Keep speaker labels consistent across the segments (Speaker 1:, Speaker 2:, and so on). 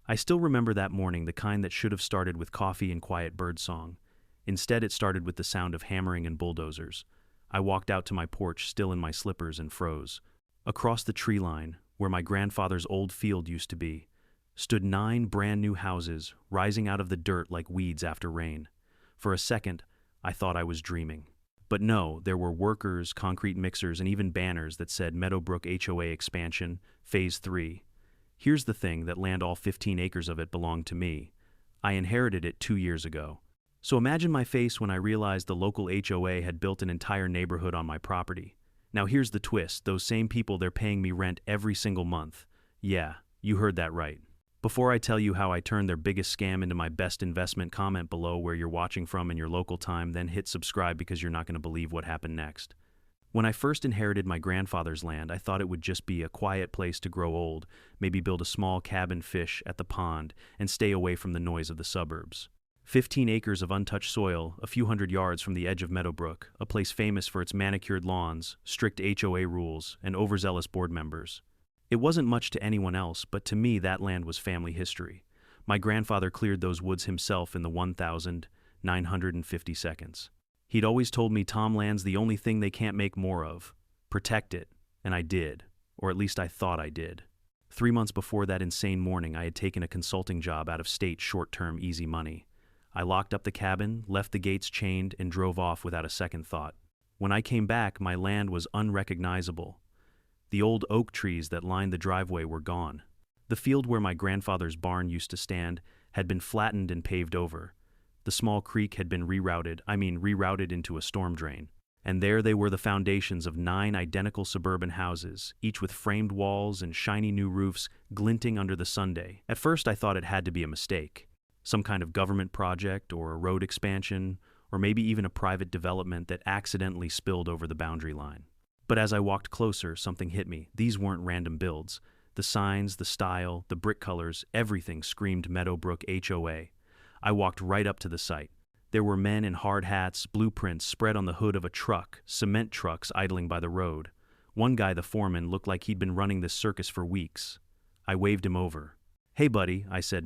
Speaker 1: I still remember that morning, the kind that should have started with coffee and quiet birdsong. Instead, it started with the sound of hammering and bulldozers. I walked out to my porch, still in my slippers, and froze. Across the tree line, where my grandfather's old field used to be, stood 9 brand-new houses, rising out of the dirt like weeds after rain. For a second, I thought I was dreaming. But no, there were workers, concrete mixers, and even banners that said Meadowbrook HOA Expansion, Phase 3. Here's the thing, that land, all 15 acres of it, belonged to me. I inherited it 2 years ago. So imagine my face when I realized the local HOA had built an entire neighborhood on my property. Now here's the twist, those same people, they're paying me rent every single month. Yeah, you heard that right. Before I tell you how I turned their biggest scam into my best investment, comment below where you're watching from in your local time, then hit subscribe because you're not going to believe what happened next. When I first inherited my grandfather's land, I thought it would just be a quiet place to grow old, maybe build a small cabin, fish at the pond, and stay away from the noise of the suburbs. 15 acres of untouched soil, a few hundred yards from the edge of Meadowbrook, a place famous for its manicured lawns, strict HOA rules, and overzealous board members. It wasn't much to anyone else, but to me that land was family history. My grandfather cleared those woods himself in the 1,950 seconds. He'd always told me, Tom, land's the only thing they can't make more of. Protect it. And I did. Or at least I thought I did. 3 months before that insane morning, I had taken a consulting job out of state, short-term, easy money. I locked up the cabin, left the gates chained, and drove off without a second thought. When I came back, my land was unrecognizable. The old oak trees that lined the driveway were gone. The field where my grandfather's barn used to stand had been flattened and paved over. The small creek had been rerouted into a storm drain. And there they were, the foundations of 9 identical suburban houses, each with framed walls and shiny new roofs glinting under the sunday. At first I thought it had to be a mistake. Some kind of government project or a road expansion, or maybe even a private development that accidentally spilled over the boundary line. But as I walked closer, something hit me. These weren't random builds. The signs, the style, the brick colors, everything screamed Meadowbrook HOA. I walked right up to the site. There were men in hard hats, blueprints spread on the hood of a truck, cement trucks idling by the road. One guy, the foreman, looked like he'd been running this circus for weeks. I waved him over. "Hey buddy," I said,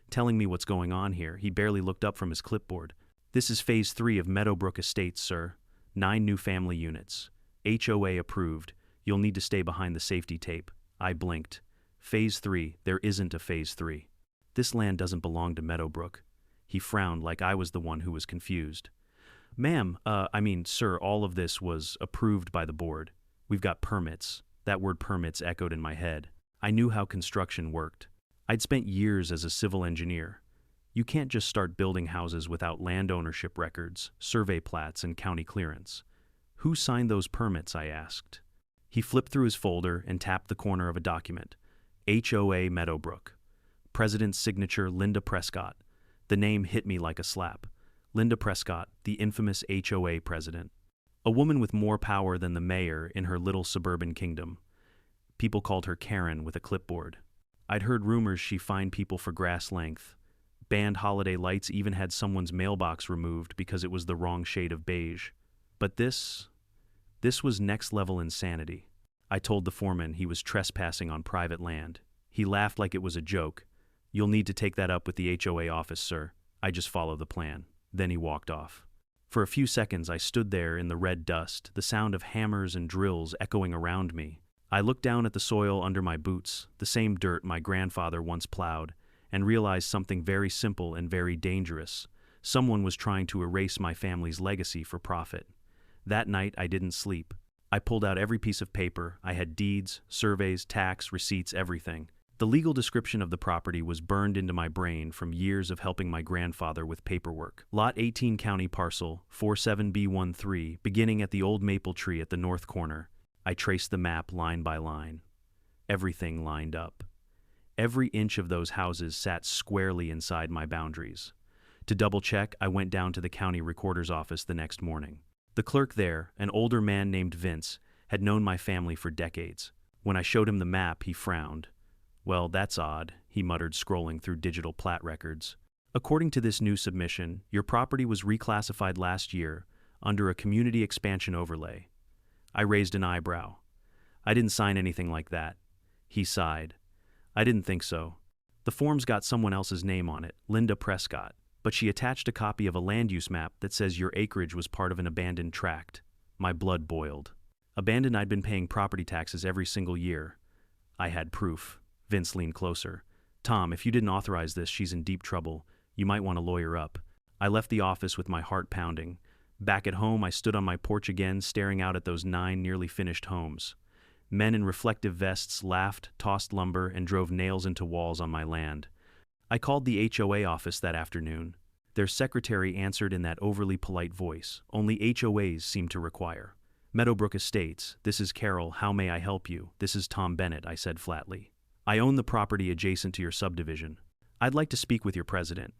Speaker 1: telling me what's going on here. He barely looked up from his clipboard. "This is Phase 3 of Meadowbrook Estates, sir. 9 new family units. HOA approved. You'll need to stay behind the safety tape." I blinked. Phase 3? There isn't a Phase 3. This land doesn't belong to Meadowbrook. He frowned like I was the one who was confused. Sir, all of this was approved by the board. We've got permits." That word permits echoed in my head. I knew how construction worked. I'd spent years as a civil engineer. You can't just start building houses without land ownership records, survey plats, and county clearance. "Who signed those permits?" I asked. He flipped through his folder and tapped the corner of a document. HOA Meadowbrook. President's signature, Linda Prescott. The name hit me like a slap. Linda Prescott, the infamous HOA president. A woman with more power than the mayor in her little suburban kingdom. People called her Karen with a clipboard. I'd heard rumors she fined people for grass length, banned holiday lights, even had someone's mailbox removed because it was the wrong shade of beige. But this was next-level insanity. I told the foreman he was trespassing on private land. He laughed like it was a joke. "You'll need to take that up with the HOA office, sir. I just follow the plan." Then he walked off. For a few seconds I stood there in the red dust, the sound of hammers and drills echoing around me. I looked down at the soil under my boots, the same dirt my grandfather once plowed, and realized something very simple and very dangerous. Someone was trying to erase my family's legacy for profit. That night I didn't sleep. I pulled out every piece of paper. I had deeds, surveys, tax, receipts, everything. The legal description of the property was burned into my brain from years of helping my grandfather with paperwork. Lot 18, County Parcel 47B13, beginning at the old maple tree at the north corner. I traced the map line by line. Everything lined up. Every inch of those houses sat squarely inside my boundaries. To double-check, I went down to the county recorder's office the next morning. The clerk there, an older man named Vince, had known my family for decades. When I showed him the map, he frowned. "Well, that's odd," he muttered, scrolling through digital plat records. "According to this new submission, your property was reclassified last year under a community expansion overlay." I raised an eyebrow. "I didn't sign anything like that." He sighed. "I didn't think so. The form's got someone else's name on it, Linda Prescott, but she attached a copy of a land use map that says your acreage was part of an abandoned tract. My blood boiled. Abandoned, I'd been paying property taxes every single year. I had proof. Vince leaned closer. Tom, if you didn't authorize this, she's in deep trouble. You might want to lawyer up. I left the office with my heart pounding. Back at home, I stood on my porch again, staring out at those 9 nearly finished homes. Men in reflective vests laughed, tossed lumber, and drove nails into walls on my land. I called the HOA office that afternoon. Their secretary answered in that overly polite voice only HOAs seem to require. Meadowbrook Estates, this is Carol, how may I help you? This is Tom Bennett, I said flatly. I own the property adjacent to your subdivision. I'd like to speak with your president.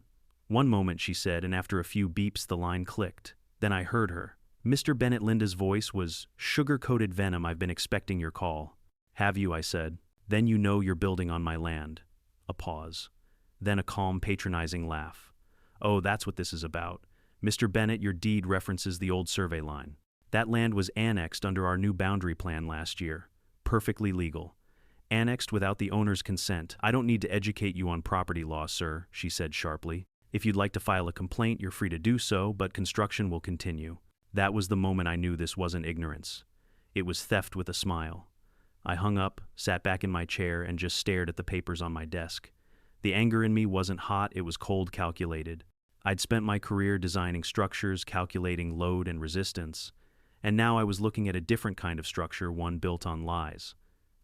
Speaker 1: One moment, she said, and after a few beeps the line clicked. Then I heard her. Mr. Bennett, Linda's voice was sugar-coated venom. I've been expecting your call. Have you, I said. Then you know you're building on my land. A pause. Then a calm, patronizing laugh. Oh, that's what this is about. Mr. Bennett, your deed references the old survey line. That land was annexed under our new boundary plan last year. Perfectly legal. Annexed without the owner's consent. I don't need to educate you on property law, sir, she said sharply. If you'd like to file a complaint, you're free to do so, but construction will continue. That was the moment I knew this wasn't ignorance. It was theft with a smile. I hung up, sat back in my chair, and just stared at the papers on my desk. The anger in me wasn't hot, it was cold, calculated. I'd spent my career designing structures, calculating load and resistance, and now I was looking at a different kind of structure, one built on lies.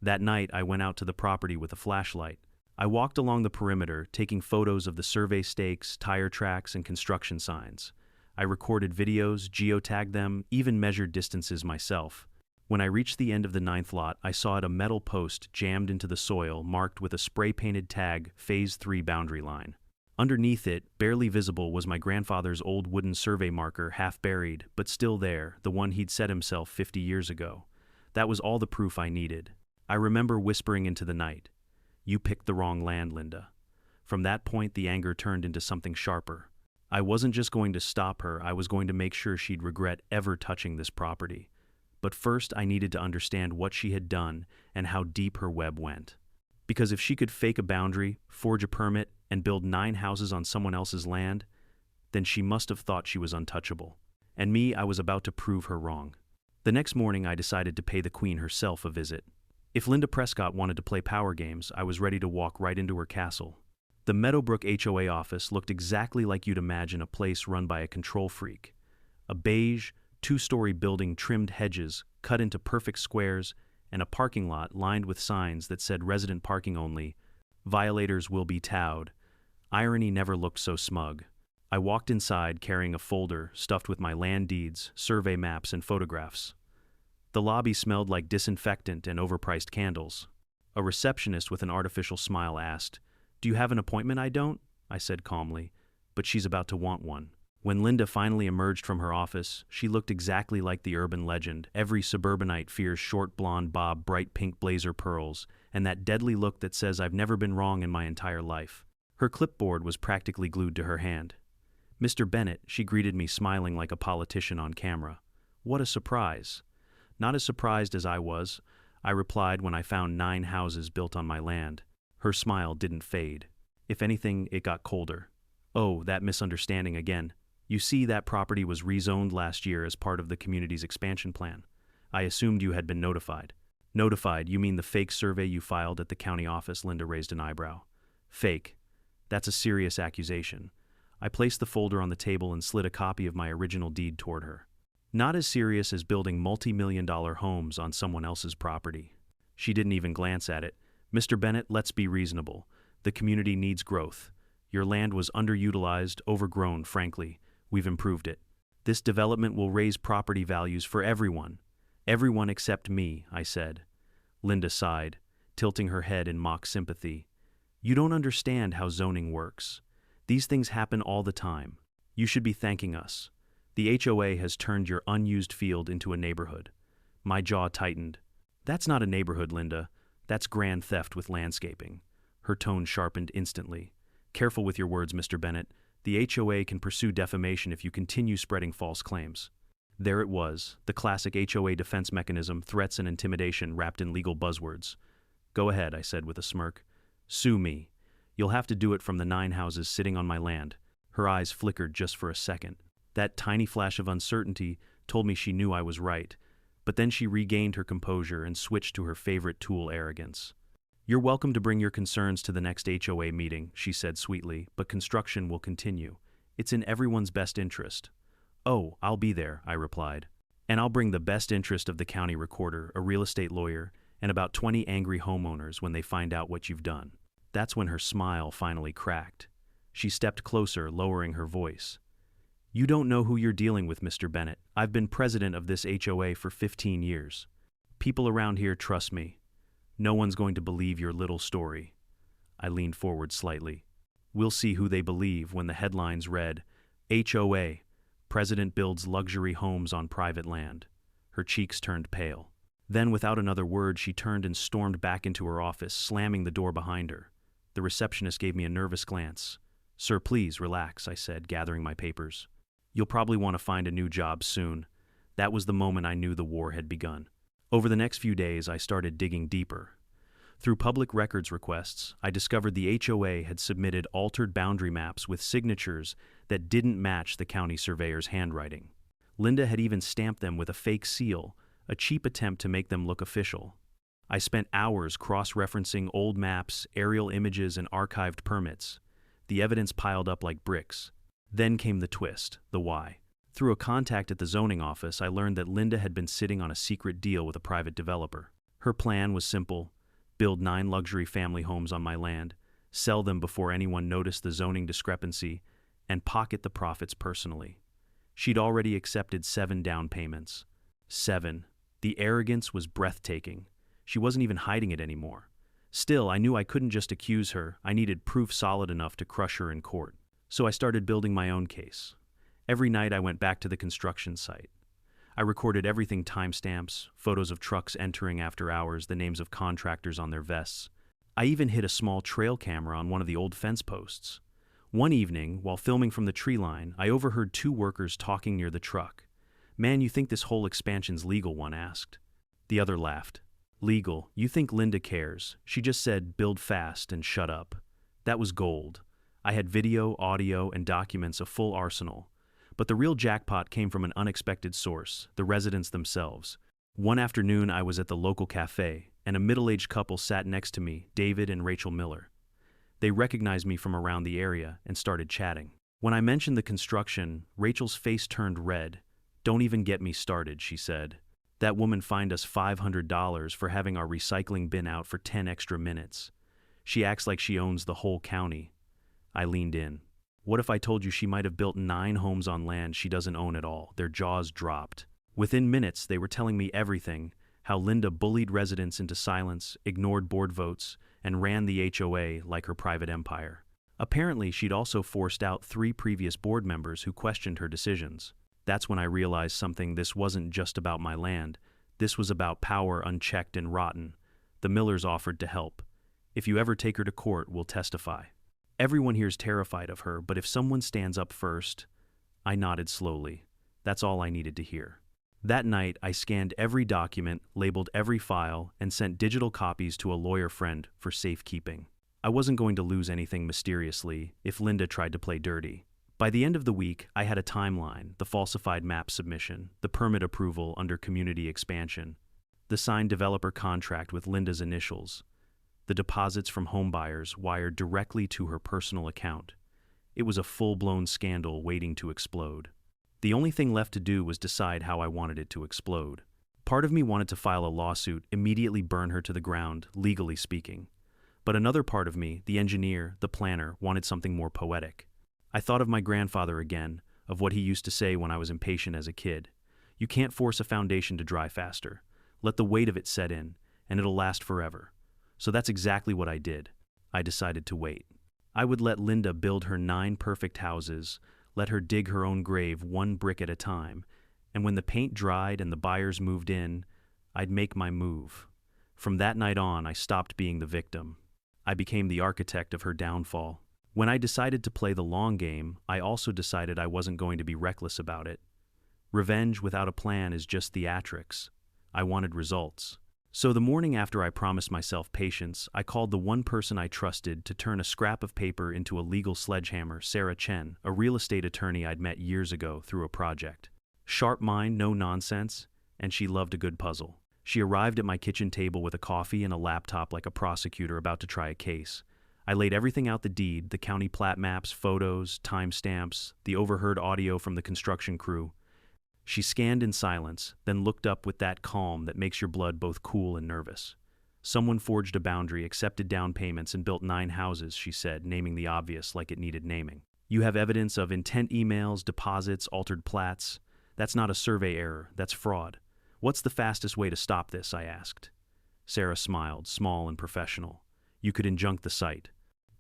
Speaker 1: That night, I went out to the property with a flashlight. I walked along the perimeter, taking photos of the survey stakes, tire tracks, and construction signs. I recorded videos, geotagged them, even measured distances myself. When I reached the end of the 9th lot, I saw a metal post jammed into the soil, marked with a spray-painted tag, Phase 3 boundary line. Underneath it, barely visible, was my grandfather's old wooden survey marker, half buried, but still there, the one he'd set himself 50 years ago. That was all the proof I needed. I remember whispering into the night, "You picked the wrong land, Linda." From that point, the anger turned into something sharper. I wasn't just going to stop her, I was going to make sure she'd regret ever touching this property. But first, I needed to understand what she had done and how deep her web went. Because if she could fake a boundary, forge a permit, and build 9 houses on someone else's land, then she must have thought she was untouchable. And me, I was about to prove her wrong. The next morning, I decided to pay the Queen herself a visit. If Linda Prescott wanted to play power games, I was ready to walk right into her castle. The Meadowbrook HOA office looked exactly like you'd imagine a place run by a control freak. A beige, 2-story building, trimmed hedges, cut into perfect squares, and a parking lot lined with signs that said resident parking only, violators will be towed. Irony never looked so smug. I walked inside carrying a folder stuffed with my land deeds, survey maps, and photographs. The lobby smelled like disinfectant and overpriced candles. A receptionist with an artificial smile asked, "Do you have an appointment?" "I don't," I said calmly, "but she's about to want one." When Linda finally emerged from her office, she looked exactly like the urban legend. Every suburbanite fears short blonde bob, bright pink blazer pearls, and that deadly look that says I've never been wrong in my entire life. Her clipboard was practically glued to her hand. "Mr. Bennett," she greeted me, smiling like a politician on camera. What a surprise. Not as surprised as I was, I replied when I found 9 houses built on my land. Her smile didn't fade. If anything, it got colder. "Oh, that misunderstanding again. You see, that property was rezoned last year as part of the community's expansion plan. I assumed you had been notified." "Notified? You mean the fake survey you filed at the county office?" Linda raised an eyebrow. "Fake? That's a serious accusation." I placed the folder on the table and slid a copy of my original deed toward her. "Not as serious as building multi-million-dollar homes on someone else's property." She didn't even glance at it. "Mr. Bennett, let's be reasonable. The community needs growth. Your land was underutilized, overgrown, frankly. We've improved it. This development will raise property values for everyone. Everyone except me," I said. Linda sighed, tilting her head in mock sympathy. "You don't understand how zoning works. These things happen all the time. You should be thanking us. The HOA has turned your unused field into a neighborhood." My jaw tightened. "That's not a neighborhood, Linda. That's grand theft with landscaping." Her tone sharpened instantly. "Careful with your words, Mr. Bennett. The HOA can pursue defamation if you continue spreading false claims." There it was, the classic HOA defense mechanism, threats and intimidation wrapped in legal buzzwords. "Go ahead," I said with a smirk. "Sue me. You'll have to do it from the 9 houses sitting on my land. Her eyes flickered just for a second. That tiny flash of uncertainty told me she knew I was right, but then she regained her composure and switched to her favorite tool, arrogance. You're welcome to bring your concerns to the next HOA meeting, she said sweetly, but construction will continue. It's in everyone's best interest. Oh, I'll be there, I replied. And I'll bring the best interest of the county recorder, a real estate lawyer, and about 20 angry homeowners when they find out what you've done. That's when her smile finally cracked. She stepped closer, lowering her voice. You don't know who you're dealing with, Mr. Bennett. I've been president of this HOA for 15 years. People around here trust me. No one's going to believe your little story. I leaned forward slightly. We'll see who they believe when the headlines read, HOA, President builds luxury homes on private land. Her cheeks turned pale. Then, without another word, she turned and stormed back into her office, slamming the door behind her. The receptionist gave me a nervous glance. Sir, please, relax, I said, gathering my papers. You'll probably want to find a new job soon. That was the moment I knew the war had begun. Over the next few days, I started digging deeper. Through public records requests, I discovered the HOA had submitted altered boundary maps with signatures that didn't match the county surveyor's handwriting. Linda had even stamped them with a fake seal, a cheap attempt to make them look official. I spent hours cross-referencing old maps, aerial images, and archived permits. The evidence piled up like bricks. Then came the twist, the why. Through a contact at the zoning office, I learned that Linda had been sitting on a secret deal with a private developer. Her plan was simple: build 9 luxury family homes on my land, sell them before anyone noticed the zoning discrepancy, and pocket the profits personally. She'd already accepted 7 down payments. 7. The arrogance was breathtaking. She wasn't even hiding it anymore. Still, I knew I couldn't just accuse her. I needed proof solid enough to crush her in court. So I started building my own case. Every night I went back to the construction site. I recorded everything: timestamps, photos of trucks entering after hours, the names of contractors on their vests. I even hid a small trail camera on one of the old fence posts. One evening, while filming from the tree line, I overheard 2 workers talking near the truck. Man, you think this whole expansion's legal? One asked. The other laughed. Legal? You think Linda cares? She just said, build fast and shut up. That was gold. I had video, audio, and documents, a full arsenal. But the real jackpot came from an unexpected source: the residents themselves. One afternoon, I was at the local cafe, and a middle-aged couple sat next to me, David and Rachel Miller. They recognized me from around the area and started chatting. When I mentioned the construction, Rachel's face turned red. Don't even get me started, she said. That woman fined us $500 for having our recycling bin out for 10 extra minutes. She acts like she owns the whole county. I leaned in. What if I told you she might have built 9 homes on land she doesn't own at all? Their jaws dropped. Within minutes, they were telling me everything: how Linda bullied residents into silence, ignored board votes, and ran the HOA like her private empire. Apparently, she'd also forced out 3 previous board members who questioned her decisions. That's when I realized something: this wasn't just about my land. This was about power unchecked and rotten. The Millers offered to help. If you ever take her to court, we'll testify. Everyone here's terrified of her, but if someone stands up first... I nodded slowly. That's all I needed to hear. That night, I scanned every document, labeled every file, and sent digital copies to a lawyer friend for safekeeping. I wasn't going to lose anything mysteriously if Linda tried to play dirty. By the end of the week, I had a timeline: the falsified map submission, the permit approval under community expansion, the signed developer contract with Linda's initials, the deposits from homebuyers wired directly to her personal account. It was a full-blown scandal waiting to explode. The only thing left to do was decide how I wanted it to explode. Part of me wanted to file a lawsuit, immediately burn her to the ground, legally speaking. But another part of me, the engineer, the planner, wanted something more poetic. I thought of my grandfather again, of what he used to say when I was impatient as a kid. You can't force a foundation to dry faster. Let the weight of it set in, and it'll last forever. So that's exactly what I did. I decided to wait. I would let Linda build her 9 perfect houses, let her dig her own grave 1 brick at a time, and when the paint dried and the buyers moved in, I'd make my move. From that night on, I stopped being the victim. I became the architect of her downfall. When I decided to play the long game, I also decided I wasn't going to be reckless about it. Revenge without a plan is just theatrics. I wanted results. So the morning after I promised myself patience, I called the one person I trusted to turn a scrap of paper into a legal sledgehammer, Sarah Chen, a real estate attorney I'd met years ago through a project. Sharp mind, no nonsense, and she loved a good puzzle. She arrived at my kitchen table with a coffee and a laptop like a prosecutor about to try a case. I laid everything out: the deed, the county plat maps, photos, timestamps, the overheard audio from the construction crew. She scanned in silence, then looked up with that calm that makes your blood both cool and nervous. Someone forged a boundary, accepted down payments, and built 9 houses, she said, naming the obvious like it needed naming. You have evidence of intent emails, deposits, altered plats. That's not a survey error, that's fraud. What's the fastest way to stop this? I asked. Sarah smiled, small and professional. You could injunct the site,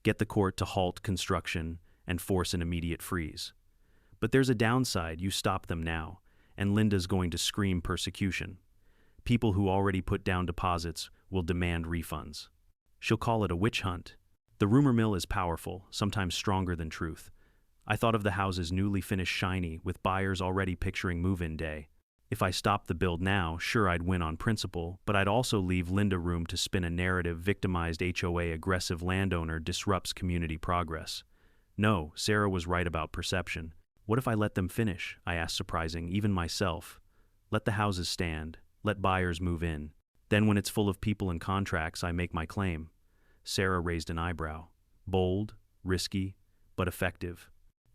Speaker 1: get the court to halt construction, and force an immediate freeze. But there's a downside: you stop them now, and Linda's going to scream persecution. People who already put down deposits will demand refunds. She'll call it a witch hunt. The rumor mill is powerful, sometimes stronger than truth. I thought of the houses newly finished shiny, with buyers already picturing move-in day. If I stopped the build now, sure, I'd win on principle, but I'd also leave Linda room to spin a narrative: victimized HOA aggressive landowner disrupts community progress. No, Sarah was right about perception. What if I let them finish? I asked, surprising even myself. Let the houses stand. Let buyers move in. Then when it's full of people and contracts, I make my claim. Sarah raised an eyebrow. Bold, risky, but effective.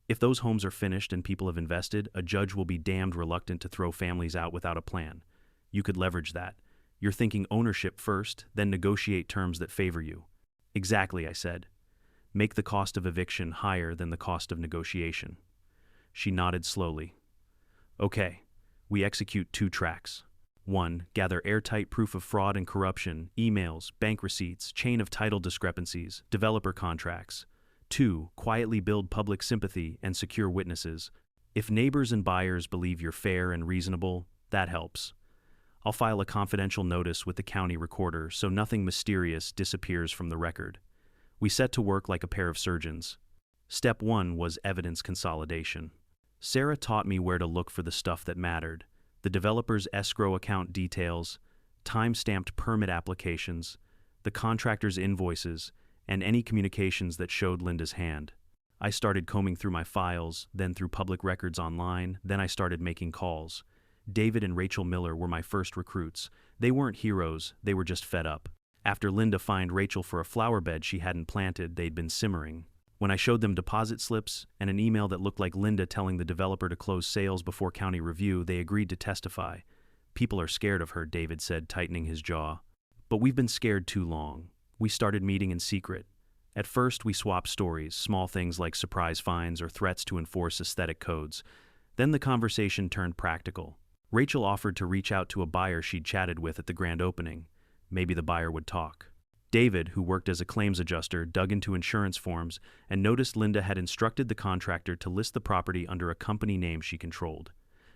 Speaker 1: If those homes are finished and people have invested, a judge will be damned reluctant to throw families out without a plan. You could leverage that. You're thinking ownership first, then negotiate terms that favor you. Exactly, I said. Make the cost of eviction higher than the cost of negotiation. She nodded slowly. Okay, we execute 2 tracks. 1. Gather airtight proof of fraud and corruption: emails, bank receipts, chain of title discrepancies, developer contracts. 2. Quietly build public sympathy and secure witnesses. If neighbors and buyers believe you're fair and reasonable, that helps. I'll file a confidential notice with the county recorder so nothing mysterious disappears from the record. We set to work like a pair of surgeons. Step 1 was evidence consolidation. Sarah taught me where to look for the stuff that mattered: the developer's escrow account details, time-stamped permit applications, the contractor's invoices, and any communications that showed Linda's hand. I started combing through my files, then through public records online, then I started making calls. David and Rachel Miller were my first recruits. They weren't heroes, they were just fed up. After Linda fined Rachel for a flower bed she hadn't planted, they'd been simmering. When I showed them deposit slips and an email that looked like Linda telling the developer to close sales before county review, they agreed to testify. People are scared of her, David said, tightening his jaw. But we've been scared too long. We started meeting in secret. At first, we swapped stories, small things like surprise fines or threats to enforce aesthetic codes. Then the conversation turned practical. Rachel offered to reach out to a buyer she'd chatted with at the grand opening. Maybe the buyer would talk. David, who worked as a claims adjuster, dug into insurance forms and noticed Linda had instructed the contractor to list the property under a company name she controlled.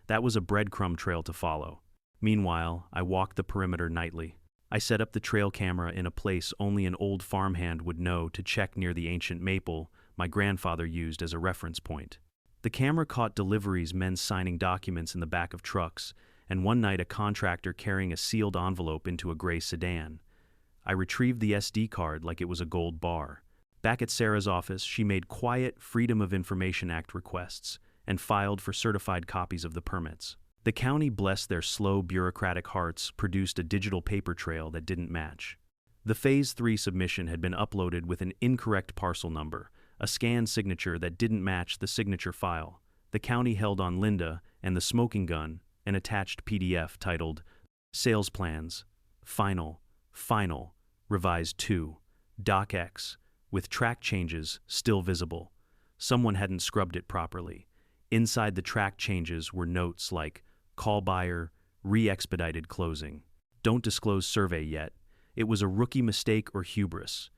Speaker 1: That was a breadcrumb trail to follow. Meanwhile, I walked the perimeter nightly. I set up the trail camera in a place only an old farmhand would know to check near the ancient maple my grandfather used as a reference point. The camera caught deliveries, men signing documents in the back of trucks, and one night a contractor carrying a sealed envelope into a gray sedan. I retrieved the SD card like it was a gold bar. Back at Sarah's office, she made quiet Freedom of Information Act requests and filed for certified copies of the permits. The county, bless their slow bureaucratic hearts, produced a digital paper trail that didn't match. The Phase 3 submission had been uploaded with an incorrect parcel number, a scanned signature that didn't match the signature file. The county held on Linda and the smoking gun, an attached PDF titled Sales Plans, Final, Revised 2, Doc X, with track changes still visible. Someone hadn't scrubbed it properly. Inside the track changes were notes like, call buyer, re-expedited closing. Don't disclose survey yet. It was a rookie mistake or hubris.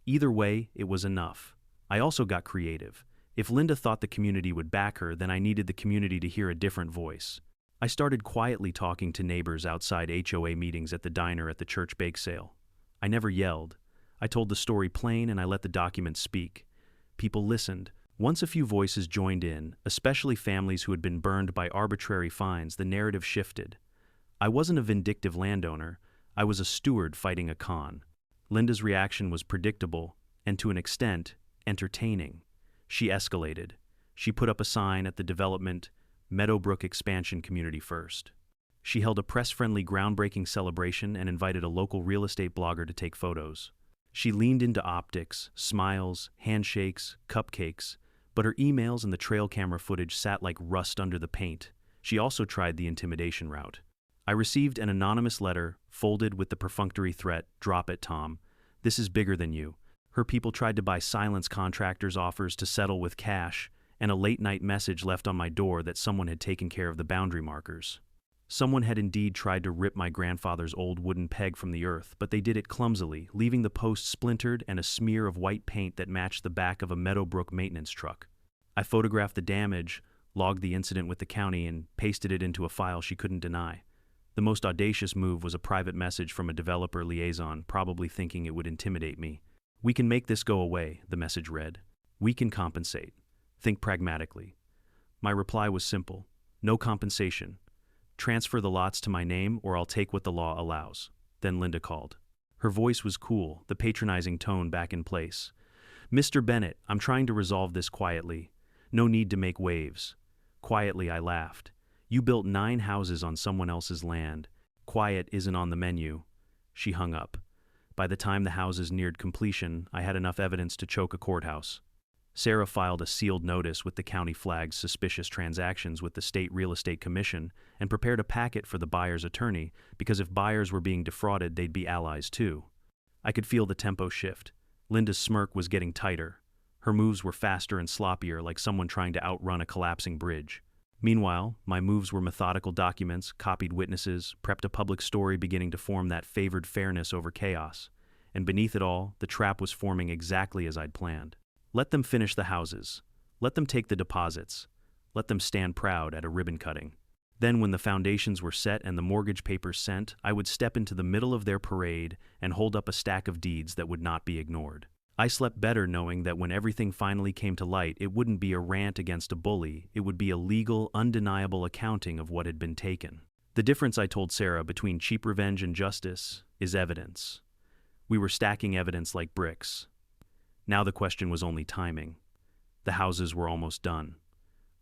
Speaker 1: Either way, it was enough. I also got creative. If Linda thought the community would back her, then I needed the community to hear a different voice. I started quietly talking to neighbors outside HOA meetings at the diner at the church bake sale. I never yelled. I told the story plain and I let the documents speak. People listened. Once a few voices joined in, especially families who had been burned by arbitrary fines, the narrative shifted. I wasn't a vindictive landowner. I was a steward fighting a con. Linda's reaction was predictable, and to an extent, entertaining. She escalated. She put up a sign at the development Meadowbrook Expansion Community First. She held a press-friendly groundbreaking celebration and invited a local real estate blogger to take photos. She leaned into optics, smiles, handshakes, cupcakes, but her emails and the trail camera footage sat like rust under the paint. She also tried the intimidation route. I received an anonymous letter, folded with the perfunctory threat, "Drop it, Tom. This is bigger than you." Her people tried to buy silence contractors' offers to settle with cash, and a late-night message left on my door that someone had taken care of the boundary markers. Someone had indeed tried to rip my grandfather's old wooden peg from the earth, but they did it clumsily, leaving the post splintered and a smear of white paint that matched the back of a Meadowbrook maintenance truck. I photographed the damage, logged the incident with the county, and pasted it into a file she couldn't deny. The most audacious move was a private message from a developer liaison, probably thinking it would intimidate me. "We can make this go away," the message read. "We can compensate. Think pragmatically." My reply was simple. No compensation. Transfer the lots to my name or I'll take what the law allows. Then Linda called. Her voice was cool, the patronizing tone back in place. "Mr. Bennett, I'm trying to resolve this quietly. No need to make waves." Quietly, I laughed. "You built 9 houses on someone else's land. Quiet isn't on the menu." She hung up. By the time the houses neared completion, I had enough evidence to choke a courthouse. Sarah filed a sealed notice with the county flagged suspicious transactions with the State Real Estate Commission and prepared a packet for the buyer's attorney because if buyers were being defrauded, they'd be allies too. I could feel the tempo shift. Linda's smirk was getting tighter. Her moves were faster and sloppier, like someone trying to outrun a collapsing bridge. Meanwhile, my moves were methodical documents, copied witnesses, prepped a public story beginning to form that favored fairness over chaos. And beneath it all, the trap was forming exactly as I'd planned. Let them finish the houses. Let them take the deposits. Let them stand proud at a ribbon cutting. Then when the foundations were set and the mortgage papers sent, I would step into the middle of their parade and hold up a stack of deeds that would not be ignored. I slept better knowing that when everything finally came to light, it wouldn't be a rant against a bully, it would be a legal, undeniable accounting of what had been taken. The difference, I told Sarah, between cheap revenge and justice is evidence. We were stacking evidence like bricks. Now the question was only timing. The houses were almost done.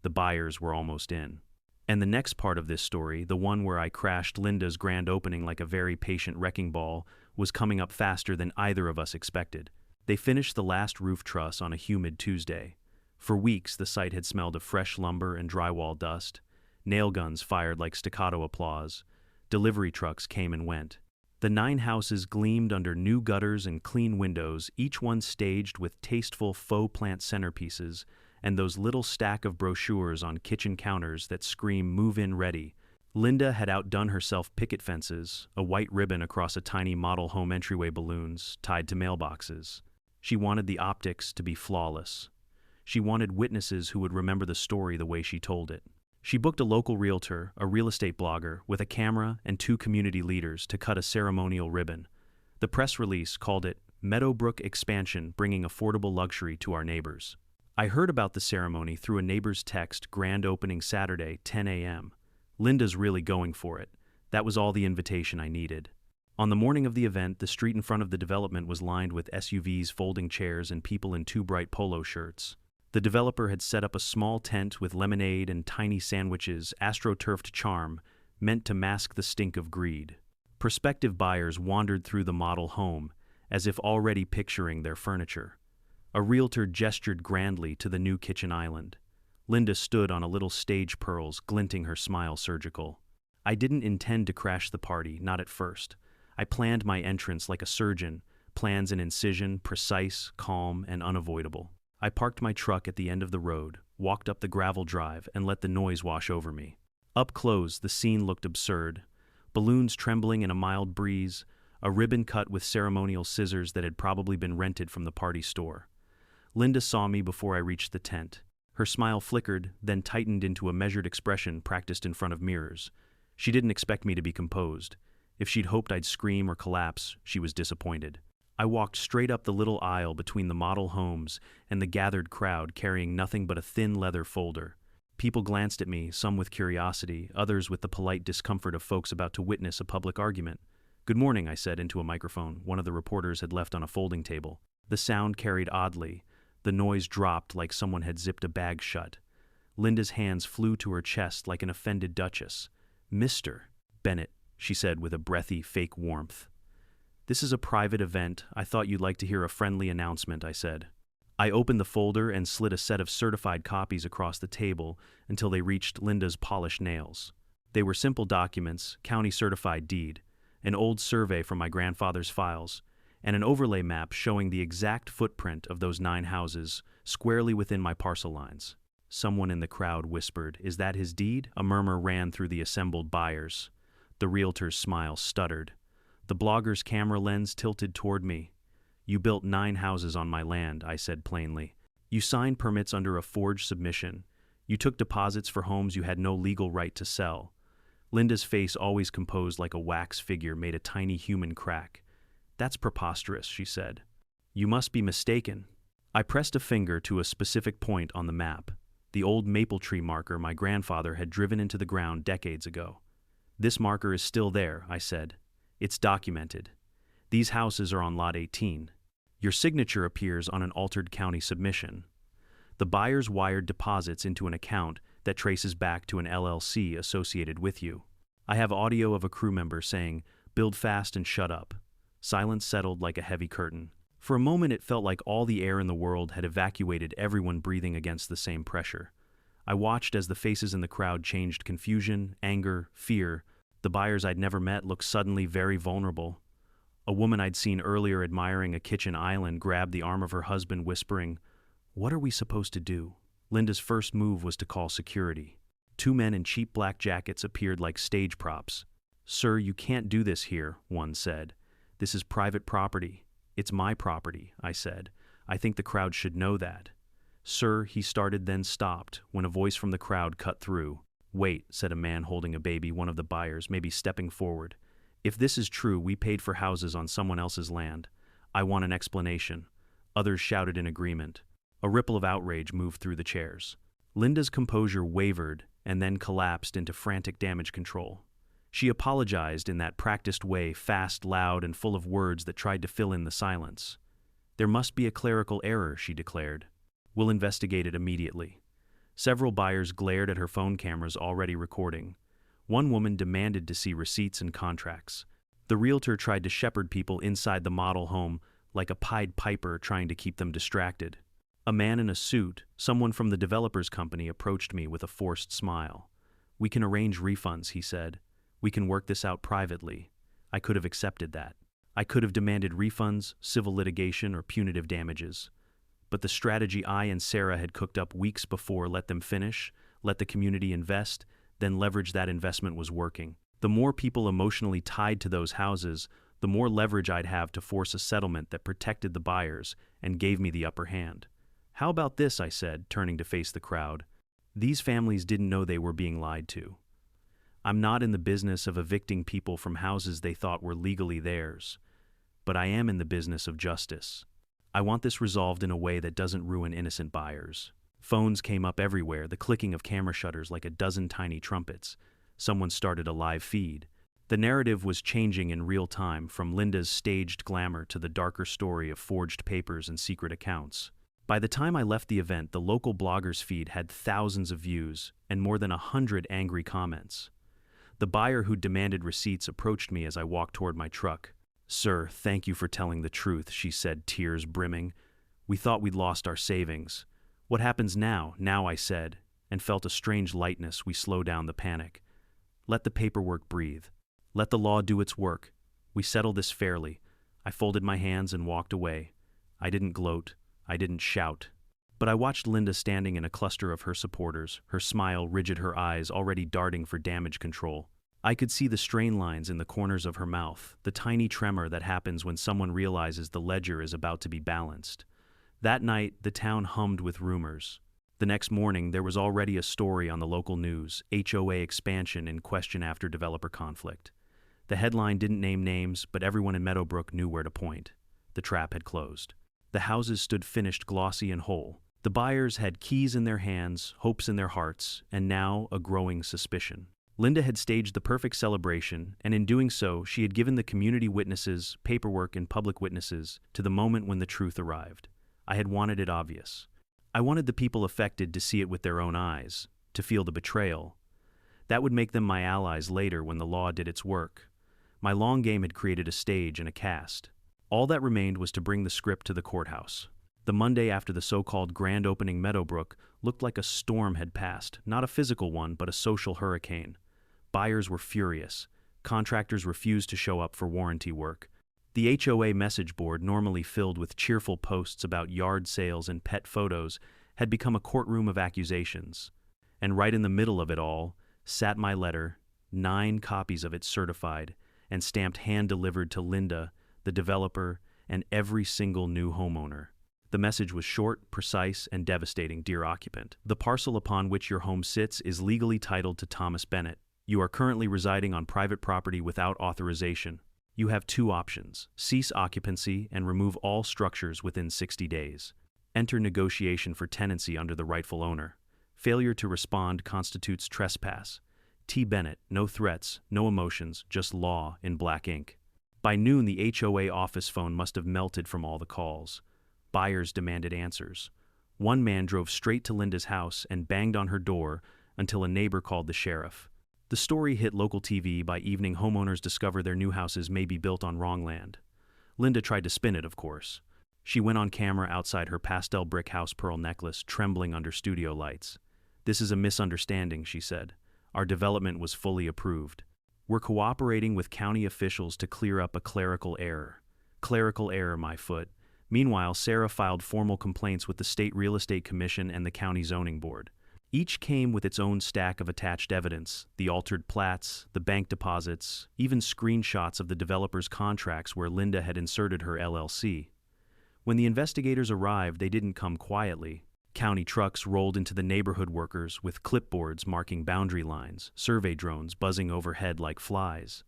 Speaker 1: The buyers were almost in. And the next part of this story, the one where I crashed Linda's grand opening like a very patient wrecking ball, was coming up faster than either of us expected. They finished the last roof truss on a humid Tuesday. For weeks, the site had smelled of fresh lumber and drywall dust. Nail guns fired like staccato applause. Delivery trucks came and went. The 9 houses gleamed under new gutters and clean windows, each one staged with tasteful faux plant centerpieces and those little stack of brochures on kitchen counters that scream "Move-in ready." Linda had outdone herself picket fences, a white ribbon across a tiny model home entryway, balloons tied to mailboxes. She wanted the optics to be flawless. She wanted witnesses who would remember the story the way she told it. She booked a local realtor, a real estate blogger, with a camera and 2 community leaders to cut a ceremonial ribbon. The press release called it Meadowbrook Expansion, bringing affordable luxury to our neighbors. I heard about the ceremony through a neighbor's text, grand opening Saturday, 10 a.m. Linda's really going for it. That was all the invitation I needed. On the morning of the event, the street in front of the development was lined with SUVs, folding chairs, and people in 2 bright polo shirts. The developer had set up a small tent with lemonade and tiny sandwiches, astroturfed charm, meant to mask the stink of greed. Prospective buyers wandered through the model home, as if already picturing their furniture. A realtor gestured grandly to the new kitchen island. Linda stood on a little stage, pearls glinting, her smile surgical. I didn't intend to crash the party, not at first. I planned my entrance like a surgeon, plans an incision, precise, calm, and unavoidable. I parked my truck at the end of the road, walked up the gravel drive, and let the noise wash over me. Up close, the scene looked absurd. Balloons trembling in a mild breeze, a ribbon cut with ceremonial scissors that had probably been rented from the party store. Linda saw me before I reached the tent. Her smile flickered, then tightened into a measured expression practiced in front of mirrors. She didn't expect me to be composed. If she'd hoped I'd scream or collapse, she was disappointed. I walked straight up the little aisle between the model homes and the gathered crowd, carrying nothing but a thin leather folder. People glanced at me, some with curiosity, others with the polite discomfort of folks about to witness a public argument. "Good morning," I said into a microphone one of the reporters had left on a folding table. The sound carried oddly. The noise dropped like someone had zipped a bag shut. Linda's hands flew to her chest like an offended duchess. "Mr. Bennett," she said with a breathy, fake warmth. "This is a private event. I thought you'd like to hear a friendly announcement," I said. I opened the folder and slid a set of certified copies across the table until they reached Linda's polished nails. They were simple documents, county certified deed, an old survey from my grandfather's files, and an overlay map showing the exact footprint of those 9 houses squarely within my parcel lines. Someone in the crowd whispered, "Is that his deed?" A murmur ran through the assembled buyers. The realtor's smile stuttered. The blogger's camera lens tilted toward me. "You built 9 houses on my land," I said plainly. "You signed permits under a forged submission. You took deposits for homes you had no legal right to sell." Linda's face, always composed like a wax figure, made a tiny human crack. "That's preposterous," she said. "You must be mistaken." I pressed a finger to a specific point on the map, the old maple tree marker my grandfather had driven into the ground decades ago. "This marker is still there," I said. "It's documented. These houses are on Lot 18. Your signature appears on an altered county submission. The buyers wired deposits into an account that traces back to an LLC associated with you. I have audio of a crew member saying, 'Build fast and shut up.'" Silence settled like a heavy curtain. For a moment it felt like all the air in the world had evacuated, everyone breathing against the same pressure. I watched as the faces in the crowd changed: confusion, anger, fear. The buyers I'd never met looked suddenly very vulnerable. A woman I'd seen earlier admiring a kitchen island grabbed the arm of her husband, whispering, "What are we supposed to do?" Linda's first move was to call security. 2 men in cheap black jackets appeared like stage props. "Sir, you can't do this here," one said. "This is private property." "It's my property," I said. "I think the crowd should know that." "Sir," he started, then stopped when a voice from the crowd cut through. "Wait," said a man holding a baby, one of the buyers, maybe stepping forward. "If this is true, we paid for houses on someone else's land. I want an explanation." Others shouted in agreement. A ripple of outrage moved through the chairs. Linda's composure wavered and then collapsed into frantic damage control. She apologized in that practiced way, fast, loud, and full of words that tried to fill in the silence. "There must be a clerical error," she declared. "We'll investigate it immediately." Several buyers glared at her phone cameras already recording. One woman demanded to see receipts and contracts. The realtor tried to shepherd people inside the model home like a Pied Piper, trying to keep them distracted. A man in a suit, someone from the developer's company, approached me with a forced smile. "We can arrange refunds," he said. "We can work this out privately." I could have accepted that. I could have demanded refunds, civil litigation, or punitive damages. But the strategy I and Sarah had cooked up weeks before, let them finish, let the community invest, then leverage that investment, was working. The more people emotionally tied to those houses, the more leverage I'd have to force a settlement that protected the buyers and gave me the upper hand. "How about this?" I said, turning to face the crowd. "These families didn't know they were being lied to. I'm not in the business of evicting people from houses they thought were legally theirs, but I am in the business of justice. I want this resolved in a way that doesn't ruin innocent buyers." Phones came up everywhere, the clicking of camera shutters like a dozen tiny trumpets. Someone started a live feed. The narrative was changing in real time, from Linda's staged glamour to the darker story of forged papers and secret accounts. By the time I left the event, the local blogger's feed had thousands of views and more than 100 angry comments. The buyer who demanded receipts approached me as I walked toward my truck. "Sir, thank you for telling the truth," she said, tears brimming. "We thought we'd lost our savings." "What happens now?" "Now," I said, and felt a strange lightness. "We slow down the panic. Let the paperwork breathe. Let the law do its work. We settle this fairly." I folded my hands and walked away. I didn't gloat. I didn't shout. But I watched Linda standing in a cluster of her supporters, her smile rigid, her eyes already darting for damage control. I could see the strain lines in the corners of her mouth, the tiny tremor that happens when someone realizes the ledger is about to be balanced. That night, the town hummed with rumors. The next morning, there was already a story on the local news: HOA expansion in question after developer conflict. The headline didn't name names, but everyone in Meadowbrook knew where to point. The trap had closed. The houses stood finished, glossy and whole. The buyers had keys in their hands, hopes in their hearts, and now a growing suspicion. Linda had staged the perfect celebration, and in doing so, she had given the community witnesses, paperwork, and public witnesses to the moment when the truth arrived. I had wanted it obvious. I wanted the people affected to see it with their own eyes, to feel the betrayal. That would make them my allies later when the law did its work. My long game had created a stage and a cast. All that remained was to bring the script to the courthouse. The Monday after the so-called grand opening, Meadowbrook looked like a storm had passed, not a physical one, but a social hurricane. Buyers were furious. Contractors refused to show up for warranty work. The HOA message board, normally filled with cheerful posts about yard sales and pet photos, had become a courtroom of accusations. And right in the middle of it all sat my letter, 9 copies of it certified, and stamped hand-delivered to Linda, the developer, and every single new homeowner. The message was short, precise, and devastating. Dear occupant, the parcel upon which your home sits is legally titled to Thomas Bennett. You are currently residing on private property without authorization. You have 2 options: cease occupancy and remove all structures within 60 days. Enter negotiation for tenancy under the rightful owner. Failure to respond constitutes trespass. T. Bennett, no threats, no emotions, just law in black ink. By noon, the HOA office phone must have melted from all the calls. Buyers demanded answers. One man drove straight to Linda's house and banged on her door until a neighbor called the sheriff. The story hit local TV. By evening, homeowners discover their new houses may be built on wrong land. Linda tried to spin it, of course. She went on camera outside her pastel brick house pearl necklace, trembling under studio lights. This is a misunderstanding, she said. Our development was fully approved. We're cooperating with county officials to clear up a clerical error. Clerical error, my foot. Meanwhile, Sarah filed formal complaints with the State Real Estate Commission and the County Zoning Board. Each came with its own stack of attached evidence: the altered plats, the bank deposits, even screenshots of the developer's contracts where Linda had inserted her LLC. When the investigators arrived, they didn't come quietly. County trucks rolled into the neighborhood, workers with clipboards marking boundary lines, survey drones buzzing overhead like flies.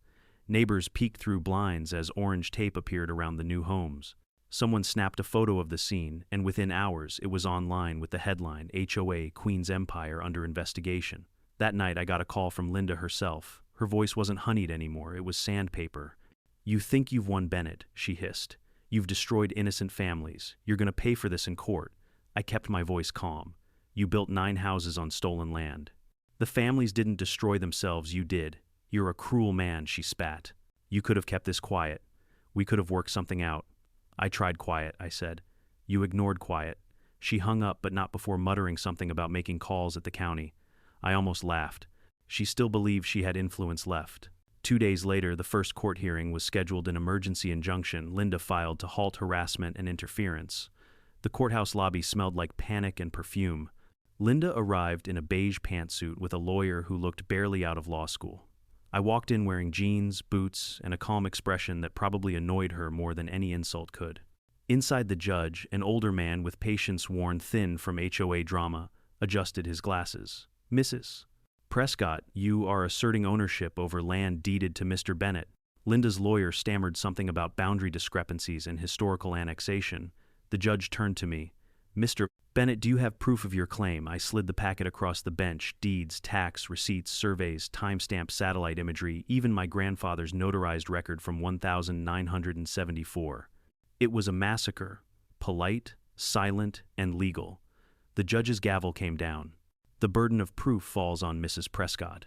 Speaker 1: Neighbors peeked through blinds as orange tape appeared around the new homes. Someone snapped a photo of the scene, and within hours it was online with the headline, HOA Queen's Empire under investigation. That night I got a call from Linda herself. Her voice wasn't honeyed anymore, it was sandpaper. You think you've won, Bennett, she hissed. You've destroyed innocent families. You're going to pay for this in court. I kept my voice calm. You built 9 houses on stolen land. The families didn't destroy themselves, you did. You're a cruel man, she spat. You could have kept this quiet. We could have worked something out. I tried quiet, I said. You ignored quiet. She hung up, but not before muttering something about making calls at the county. I almost laughed. She still believed she had influence left. 2 days later, the first court hearing was scheduled. An emergency injunction Linda filed to halt harassment and interference. The courthouse lobby smelled like panic and perfume. Linda arrived in a beige pantsuit with a lawyer who looked barely out of law school. I walked in wearing jeans, boots, and a calm expression that probably annoyed her more than any insult could. Inside, the judge, an older man with patience worn thin from HOA drama, adjusted his glasses. Mrs. Prescott, you are asserting ownership over land deeded to Mr. Bennett. Linda's lawyer stammered something about boundary discrepancies and historical annexation. The judge turned to me. Mr. Bennett, do you have proof of your claim? I slid the packet across the bench: deeds, tax, receipts, surveys, timestamp satellite imagery, even my grandfather's notarized record from 1974. It was a massacre, polite, silent, and legal. The judge's gavel came down. The burden of proof falls on Mrs. Prescott.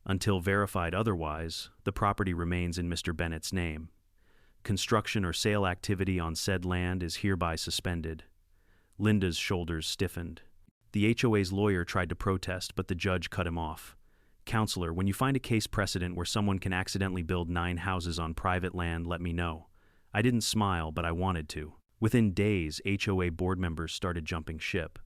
Speaker 1: Until verified otherwise, the property remains in Mr. Bennett's name. Construction or sale activity on said land is hereby suspended. Linda's shoulders stiffened. The HOA's lawyer tried to protest, but the judge cut him off. Counselor, when you find a case precedent where someone can accidentally build 9 houses on private land, let me know. I didn't smile, but I wanted to. Within days, HOA board members started jumping ship.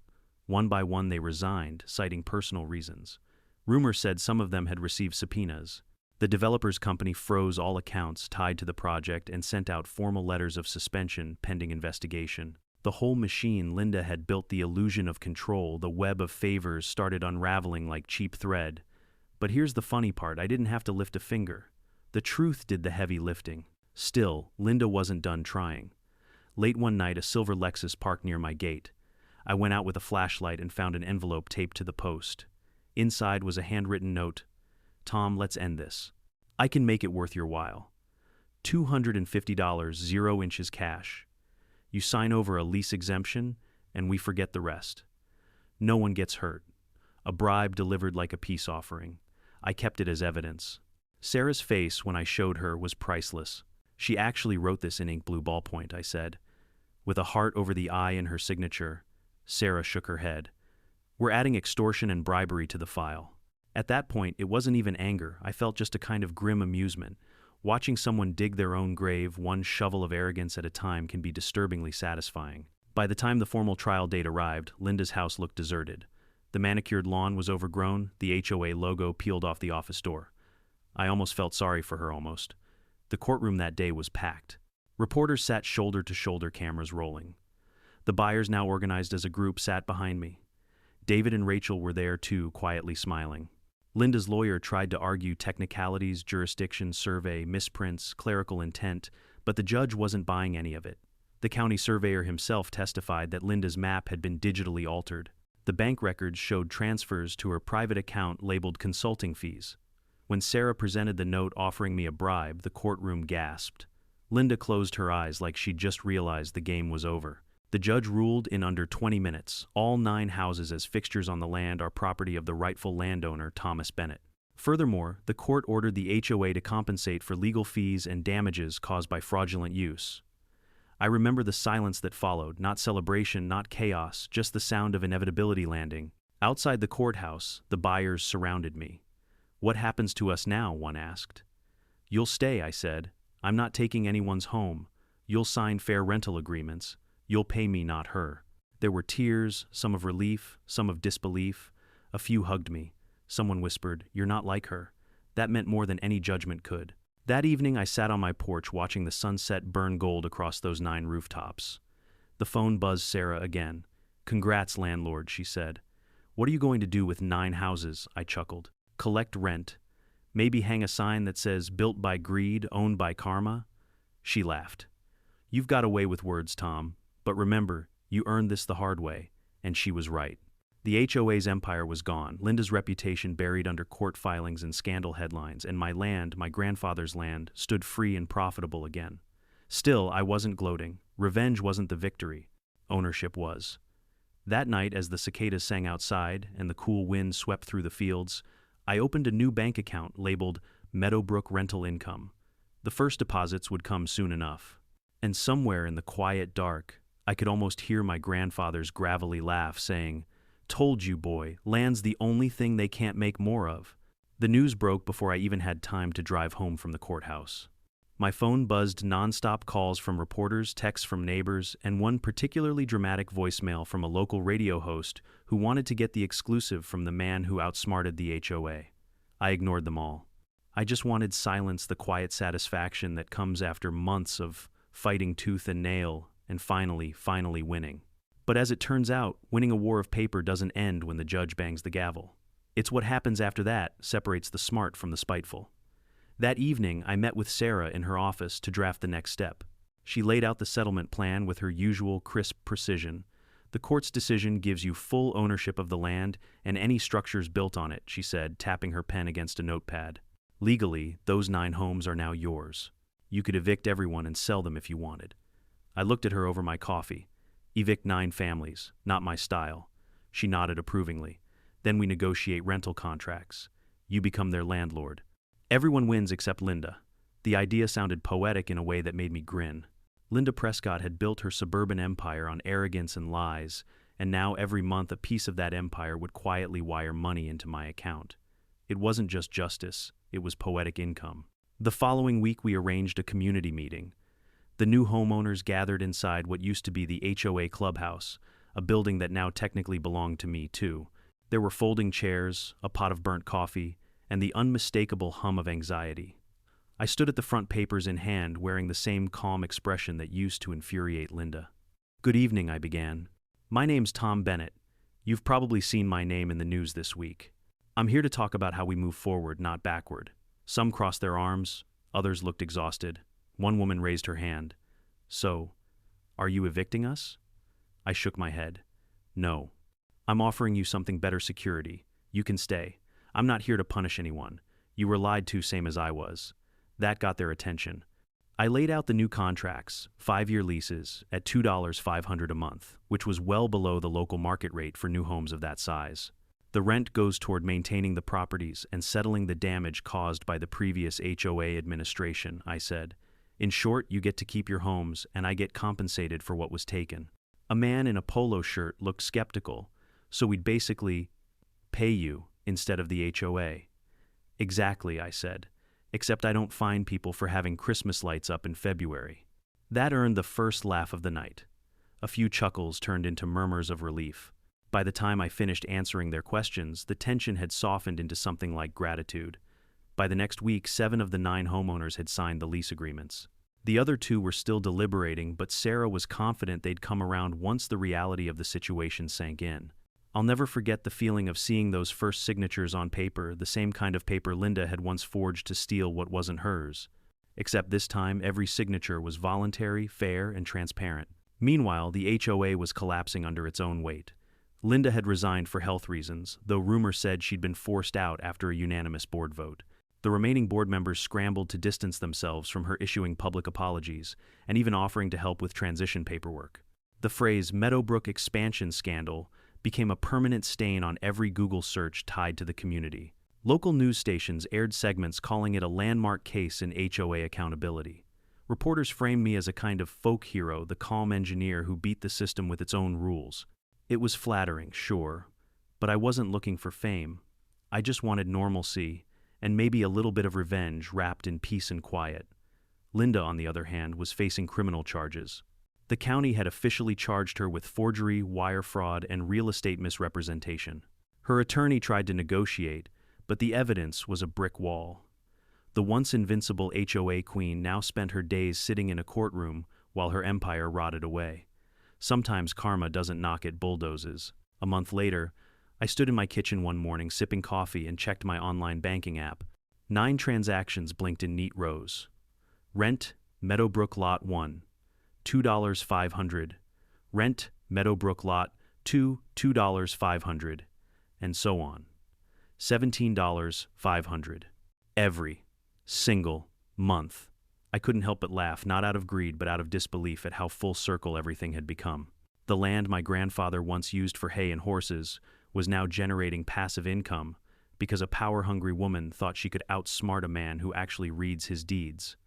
Speaker 1: One by one, they resigned, citing personal reasons. Rumor said some of them had received subpoenas. The developer's company froze all accounts tied to the project and sent out formal letters of suspension pending investigation. The whole machine Linda had built, the illusion of control, the web of favors, started unraveling like cheap thread. But here's the funny part, I didn't have to lift a finger. The truth did the heavy lifting. Still, Linda wasn't done trying. Late one night, a silver Lexus parked near my gate. I went out with a flashlight and found an envelope taped to the post. Inside was a handwritten note. Tom, let's end this. I can make it worth your while. $250, 0 inches cash. You sign over a lease exemption, and we forget the rest. No one gets hurt. A bribe delivered like a peace offering. I kept it as evidence. Sarah's face when I showed her was priceless. She actually wrote this in ink blue ballpoint, I said. With a heart over the I in her signature, Sarah shook her head. We're adding extortion and bribery to the file. At that point, it wasn't even anger. I felt just a kind of grim amusement. Watching someone dig their own grave, one shovel of arrogance at a time, can be disturbingly satisfying. By the time the formal trial date arrived, Linda's house looked deserted. The manicured lawn was overgrown, the HOA logo peeled off the office door. I almost felt sorry for her, almost. The courtroom that day was packed. Reporters sat shoulder to shoulder, cameras rolling. The buyers, now organized as a group, sat behind me. David and Rachel were there too, quietly smiling. Linda's lawyer tried to argue technicalities, jurisdiction, survey, misprints, clerical intent, but the judge wasn't buying any of it. The county surveyor himself testified that Linda's map had been digitally altered. The bank records showed transfers to her private account labeled consulting fees. When Sarah presented the note offering me a bribe, the courtroom gasped. Linda closed her eyes like she'd just realized the game was over. The judge ruled in under 20 minutes. All 9 houses as fixtures on the land are property of the rightful landowner, Thomas Bennett. Furthermore, the court ordered the HOA to compensate for legal fees and damages caused by fraudulent use. I remember the silence that followed, not celebration, not chaos, just the sound of inevitability landing. Outside the courthouse, the buyers surrounded me. What happens to us now? One asked. You'll stay, I said. I'm not taking anyone's home. You'll sign fair rental agreements. You'll pay me, not her. There were tears, some of relief, some of disbelief. A few hugged me. Someone whispered, "You're not like her." That meant more than any judgment could. That evening I sat on my porch watching the sunset burn gold across those 9 rooftops. The phone buzzed Sarah again. "Congrats, landlord," she said. "What are you going to do with 9 houses?" I chuckled. "Collect rent. Maybe hang a sign that says, 'Built by greed, owned by karma'?" She laughed. "You've got a way with words, Tom. But remember, you earned this the hard way." And she was right. The HOA's empire was gone, Linda's reputation buried under court filings and scandal headlines, and my land, my grandfather's land, stood free and profitable again. Still, I wasn't gloating. Revenge wasn't the victory. Ownership was. That night, as the cicadas sang outside and the cool wind swept through the fields, I opened a new bank account labeled Meadowbrook Rental Income. The first deposits would come soon enough. And somewhere in the quiet dark, I could almost hear my grandfather's gravelly laugh saying, "Told you, boy, land's the only thing they can't make more of." The news broke before I even had time to drive home from the courthouse. My phone buzzed nonstop calls from reporters, texts from neighbors, and one particularly dramatic voicemail from a local radio host who wanted to get the exclusive from the man who outsmarted the HOA. I ignored them all. I just wanted silence, the quiet satisfaction that comes after months of fighting tooth and nail and finally winning. But as it turns out, winning a war of paper doesn't end when the judge bangs the gavel. It's what happens after that separates the smart from the spiteful. That evening, I met with Sarah in her office to draft the next step. She laid out the settlement plan with her usual crisp precision. "The court's decision gives you full ownership of the land and any structures built on it," she said, tapping her pen against a notepad. "Legally, those 9 homes are now yours. You could evict everyone and sell them if you wanted." I looked at her over my coffee. "Evict 9 families, not my style." She nodded approvingly. "Then we negotiate rental contracts. You become their landlord. Everyone wins except Linda." The idea sounded poetic in a way that made me grin. Linda Prescott had built her suburban empire on arrogance and lies, and now every month a piece of that empire would quietly wire money into my account. It wasn't just justice, it was poetic income. The following week we arranged a community meeting. The new homeowners gathered inside what used to be the HOA clubhouse, a building that now technically belonged to me too. There were folding chairs, a pot of burnt coffee, and the unmistakable hum of anxiety. I stood at the front, papers in hand, wearing the same calm expression that used to infuriate Linda. "Good evening," I began. "My name's Tom Bennett. You've probably seen my name in the news this week. I'm here to talk about how we move forward, not backward." Some crossed their arms, others looked exhausted. One woman raised her hand. "So, are you evicting us?" I shook my head. "No. I'm offering you something better: security. You can stay. I'm not here to punish anyone. You were lied to, same as I was. That got their attention. I laid out the new contracts, 5-year leases, at $2,500 a month, which was well below the local market rate for new homes of that size. The rent goes toward maintaining the properties and settling the damage caused by the previous HOA administration, I said. In short, you get to keep your homes, and I get compensated for what was taken. A man in a polo shirt looked skeptical, so we'd basically pay you instead of the HOA. Exactly, I said, except I don't fine people for having Christmas lights up in February. That earned the first laugh of the night. A few chuckles turned into murmurs of relief. By the time I finished answering their questions, the tension had softened into something like gratitude. By the next week, 7 of the 9 homeowners had signed the lease agreements. The other 2 were still deliberating, but Sarah was confident they'd come around once the reality of the situation sank in. I'll never forget the feeling of seeing those first signatures on paper, the same kind of paper Linda had once forged to steal what wasn't hers. Except this time, every signature was voluntary, fair, and transparent. Meanwhile, the HOA was collapsing under its own weight. Linda had resigned for health reasons, though rumor said she'd been forced out after a unanimous board vote. The remaining board members scrambled to distance themselves from her, issuing public apologies, and even offering to help with transition paperwork. The phrase Meadowbrook expansion scandal became a permanent stain on every Google search tied to the community. Local news stations aired segments calling it a landmark case in HOA accountability. Reporters framed me as a kind of folk hero, the calm engineer who beat the system with its own rules. It was flattering, sure, but I wasn't looking for fame. I just wanted normalcy, and maybe a little bit of revenge wrapped in peace and quiet. Linda, on the other hand, was facing criminal charges. The county had officially charged her with forgery, wire fraud, and real estate misrepresentation. Her attorney tried to negotiate, but the evidence was a brick wall. The once invincible HOA queen now spent her days sitting in a courtroom while her empire rotted away. Sometimes karma doesn't knock, it bulldozes. A month later, I stood in my kitchen one morning sipping coffee and checked my online banking app. 9 transactions blinked in neat rows. Rent, Meadowbrook Lot 1. $2,500. Rent, Meadowbrook Lot 2, $2,500. And so on. $17,500. Every single month. I couldn't help but laugh, not out of greed but out of disbelief at how full circle everything had become. The land my grandfather once used for hay and horses was now generating passive income because a power-hungry woman thought she could outsmart a man who actually reads his deeds.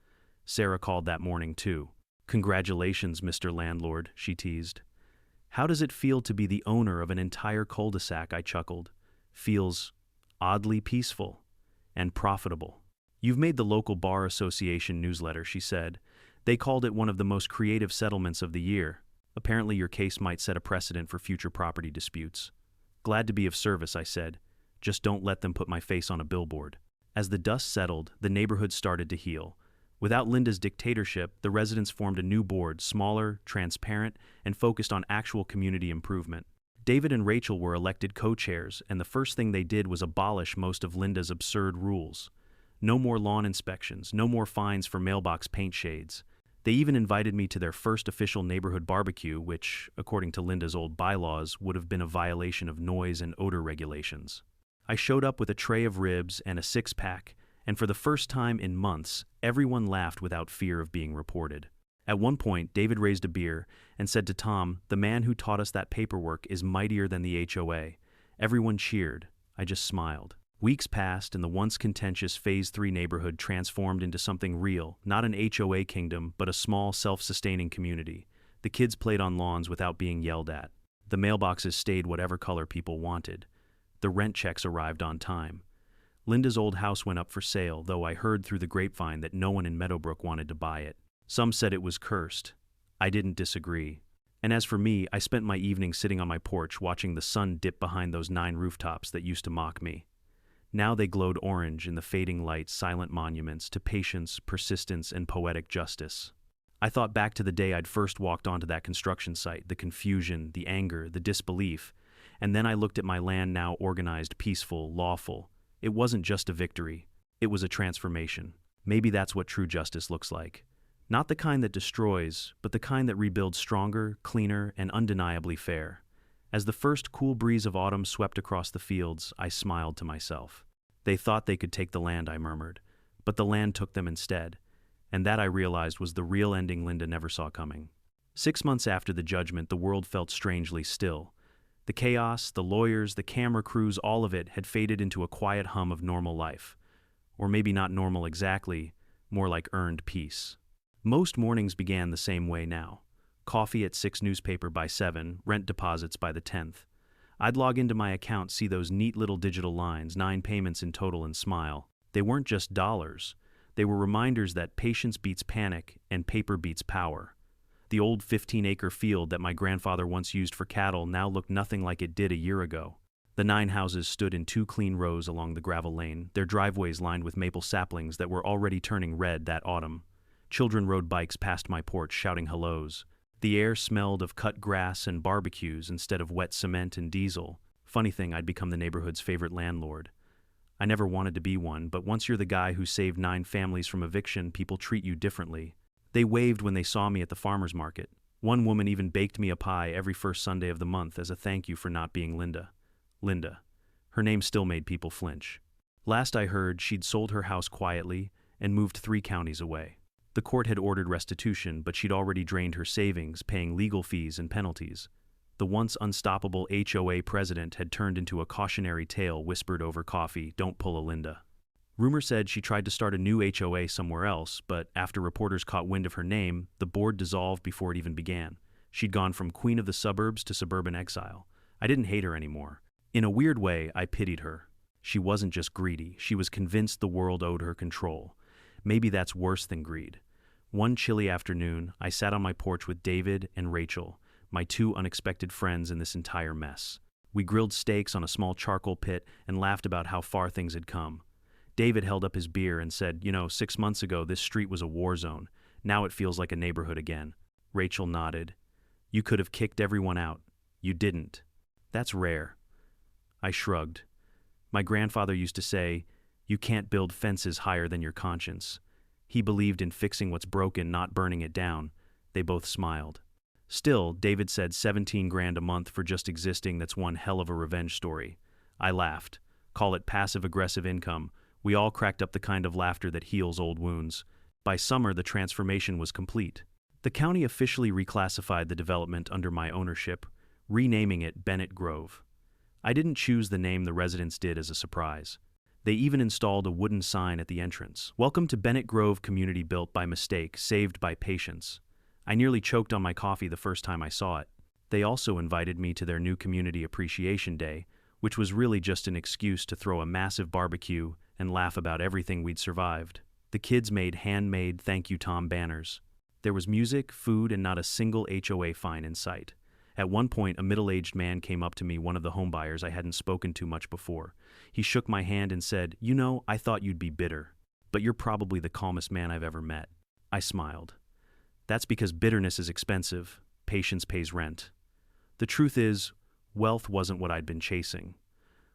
Speaker 1: Sarah called that morning too. "Congratulations, Mr. Landlord," she teased. "How does it feel to be the owner of an entire cul-de-sac?" I chuckled. "Feels oddly peaceful and profitable." "You've made the local bar association newsletter," she said. "They called it one of the most creative settlements of the year. Apparently your case might set a precedent for future property disputes." "Glad to be of service," I said. "Just don't let them put my face on a billboard." As the dust settled, the neighborhood started to heal. Without Linda's dictatorship, the residents formed a new board, smaller, transparent, and focused on actual community improvement. David and Rachel were elected co-chairs, and the first thing they did was abolish most of Linda's absurd rules. No more lawn inspections, no more fines for mailbox paint shades. They even invited me to their first official neighborhood barbecue, which, according to Linda's old bylaws, would have been a violation of noise and odor regulations. I showed up with a tray of ribs and a 6-pack, and for the first time in months, everyone laughed without fear of being reported. At one point, David raised a beer and said to Tom, "The man who taught us that paperwork is mightier than the HOA." Everyone cheered. I just smiled. Weeks passed, and the once contentious Phase 3 neighborhood transformed into something real, not an HOA kingdom, but a small, self-sustaining community. The kids played on lawns without being yelled at. The mailboxes stayed whatever color people wanted. The rent checks arrived on time. Linda's old house went up for sale, though I heard through the grapevine that no one in Meadowbrook wanted to buy it. Some said it was cursed. I didn't disagree. And as for me, I spent my evening sitting on my porch watching the sun dip behind those 9 rooftops that used to mock me. Now they glowed orange in the fading light, silent monuments to patience, persistence, and poetic justice. I thought back to the day I'd first walked onto that construction site, the confusion, the anger, the disbelief, and then I looked at my land now organized, peaceful, lawful. It wasn't just a victory, it was a transformation. Maybe that's what true justice looks like. Not the kind that destroys, but the kind that rebuilds stronger, cleaner, and undeniably fair. As the first cool breeze of autumn swept across the fields, I smiled to myself. They thought they could take the land, I murmured. But the land took them instead. And that, I realized, was the real ending Linda never saw coming. 6 months after the judgment, the world felt strangely still. The chaos, the lawyers, the camera crews, all of it had faded into a quiet hum of normal life. Or maybe not normal exactly, more like earned peace. Most mornings began the same way now. Coffee at 6, newspaper by 7, rent deposits by the 10th. I'd log into my account, see those neat little digital lines, 9 payments in total, and smile. They weren't just dollars. They were reminders that patience beats panic and paper beats power. The old 15-acre field that my grandfather once used for cattle now looked nothing like it did a year ago. The 9 houses stood in 2 clean rows along the gravel lane, their driveways lined with maple saplings that were already turning red that autumn. Children rode bikes past my porch shouting hellos. The air smelled of cut grass and barbecues instead of wet cement and diesel. Funny thing, I'd become the neighborhood's favorite landlord. I never wanted to be one, but once you're the guy who saved 9 families from eviction, people treat you differently. They waved when they saw me at the farmer's market. One woman even baked me a pie every first Sunday of the month as a thank you for not being Linda. Linda. Her name still made people flinch. Last I heard, she'd sold her house quietly and moved 3 counties away. The court had ordered restitution, but she'd already drained her savings, paying legal fees and penalties. The once unstoppable HOA president had turned into a cautionary tale whispered over coffee, "Don't pull a Linda." Rumor said she tried to start a new HOA somewhere else, but after reporters caught wind of her name, the board dissolved before it even began. She'd gone from queen of the suburbs to suburban exile. I didn't hate her anymore. In a weird way, I pitied her. She wasn't just greedy. She was convinced the world owed her control. Maybe that's worse than greed. One chilly afternoon, I sat on my porch with David and Rachel, my 2 unexpected friends in this entire mess. We grilled steaks on a small charcoal pit and laughed about how far things had come. David held up his beer and said, 6 months ago this street was a war zone. Now it feels like a neighborhood again. Rachel nodded. You could have kicked everyone out. You didn't. That's rare. I shrugged. My grandfather used to say, you can't build fences higher than your conscience. He believed in fixing what's broken, not burning it down. They both smiled. Still, David said 17 grand a month for just existing, that's one hell of a revenge story. I laughed. Call it passive-aggressive income. We all cracked up the kind of laughter that heals old wounds. By summer, the transformation was complete. The county officially reclassified the development under my ownership, renaming it Bennett Grove. I didn't choose the name, the residents did as a surprise. They even installed a wooden sign at the entrance. Welcome to Bennett Grove, community built by mistake, saved by patience. I nearly choked on my coffee the first time I saw it. They also invited me to their new Community Appreciation Day, which was really just an excuse to throw a massive barbecue and laugh about everything we'd survived. The kids made handmade thank you Tom banners. There was music, food, and not a single HOA fine in sight. At one point, a middle-aged man came up to me, one of the homebuyers I hadn't spoken to much before. He shook my hand and said, I thought you'd be bitter, but you're probably the calmest man I've ever met. I smiled. That's because bitterness is expensive. Patience pays rent. The truth is, wealth wasn't what I'd been chasing.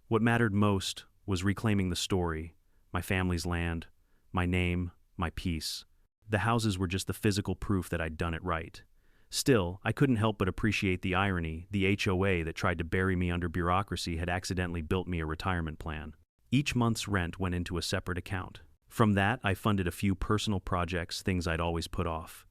Speaker 1: What mattered most was reclaiming the story, my family's land, my name, my peace. The houses were just the physical proof that I'd done it right. Still, I couldn't help but appreciate the irony. The HOA that tried to bury me under bureaucracy had accidentally built me a retirement plan. Each month's rent went into a separate account. From that, I funded a few personal projects, things I'd always put off.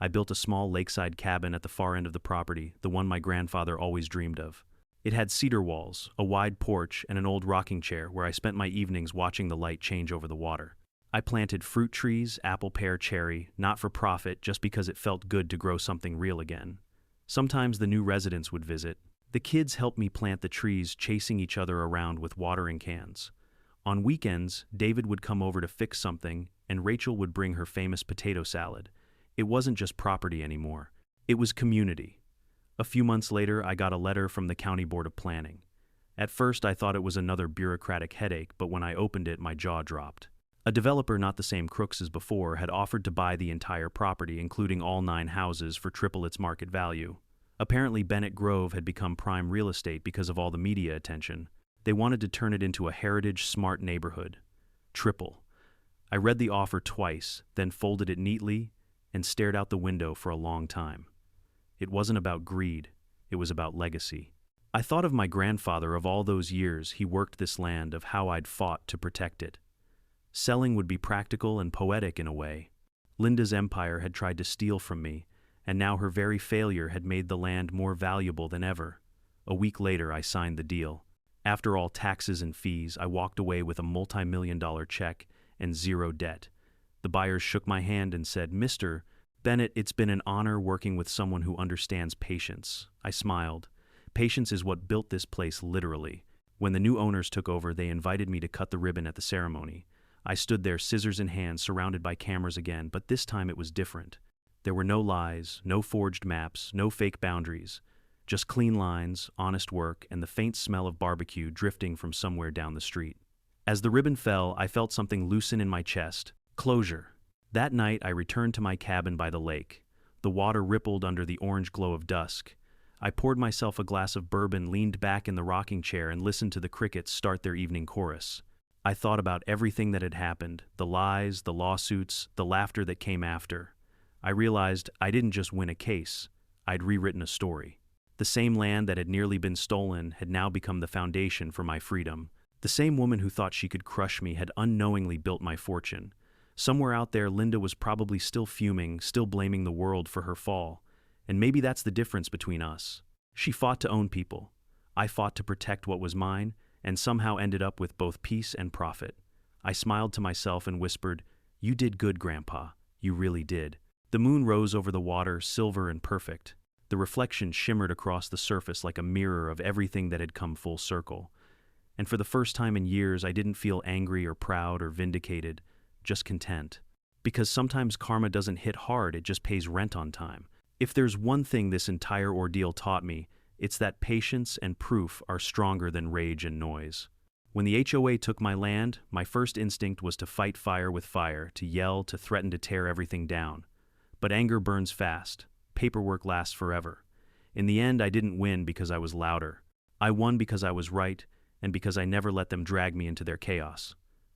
Speaker 1: I built a small lakeside cabin at the far end of the property, the one my grandfather always dreamed of. It had cedar walls, a wide porch, and an old rocking chair where I spent my evenings watching the light change over the water. I planted fruit trees, apple, pear, cherry, not for profit, just because it felt good to grow something real again. Sometimes the new residents would visit. The kids helped me plant the trees, chasing each other around with watering cans. On weekends, David would come over to fix something, and Rachel would bring her famous potato salad. It wasn't just property anymore. It was community. A few months later, I got a letter from the County Board of Planning. At first, I thought it was another bureaucratic headache, but when I opened it, my jaw dropped. A developer, not the same crooks as before, had offered to buy the entire property, including all 9 houses, for triple its market value. Apparently, Bennett Grove had become prime real estate because of all the media attention. They wanted to turn it into a heritage, smart neighborhood. Triple. I read the offer twice, then folded it neatly and stared out the window for a long time. It wasn't about greed. It was about legacy. I thought of my grandfather, of all those years he worked this land, of how I'd fought to protect it. Selling would be practical and poetic in a way. Linda's empire had tried to steal from me, and now her very failure had made the land more valuable than ever. A week later, I signed the deal. After all taxes and fees, I walked away with a multi-million-dollar check and zero debt. The buyers shook my hand and said, "Mr. Bennett, it's been an honor working with someone who understands patience." I smiled. Patience is what built this place, literally. When the new owners took over, they invited me to cut the ribbon at the ceremony. I stood there, scissors in hand, surrounded by cameras again, but this time it was different. There were no lies, no forged maps, no fake boundaries. Just clean lines, honest work, and the faint smell of barbecue drifting from somewhere down the street. As the ribbon fell, I felt something loosen in my chest. Closure. That night, I returned to my cabin by the lake. The water rippled under the orange glow of dusk. I poured myself a glass of bourbon, leaned back in the rocking chair, and listened to the crickets start their evening chorus. I thought about everything that had happened, the lies, the lawsuits, the laughter that came after. I realized I didn't just win a case, I'd rewritten a story. The same land that had nearly been stolen had now become the foundation for my freedom. The same woman who thought she could crush me had unknowingly built my fortune. Somewhere out there, Linda was probably still fuming, still blaming the world for her fall. And maybe that's the difference between us. She fought to own people. I fought to protect what was mine, and somehow ended up with both peace and profit. I smiled to myself and whispered, "You did good, Grandpa. You really did." The moon rose over the water, silver and perfect. The reflection shimmered across the surface like a mirror of everything that had come full circle. And for the first time in years, I didn't feel angry or proud or vindicated, just content. Because sometimes karma doesn't hit hard, it just pays rent on time. If there's one thing this entire ordeal taught me, it's that patience and proof are stronger than rage and noise. When the HOA took my land, my first instinct was to fight fire with fire, to yell, to threaten to tear everything down. But anger burns fast. Paperwork lasts forever. In the end, I didn't win because I was louder. I won because I was right, and because I never let them drag me into their chaos.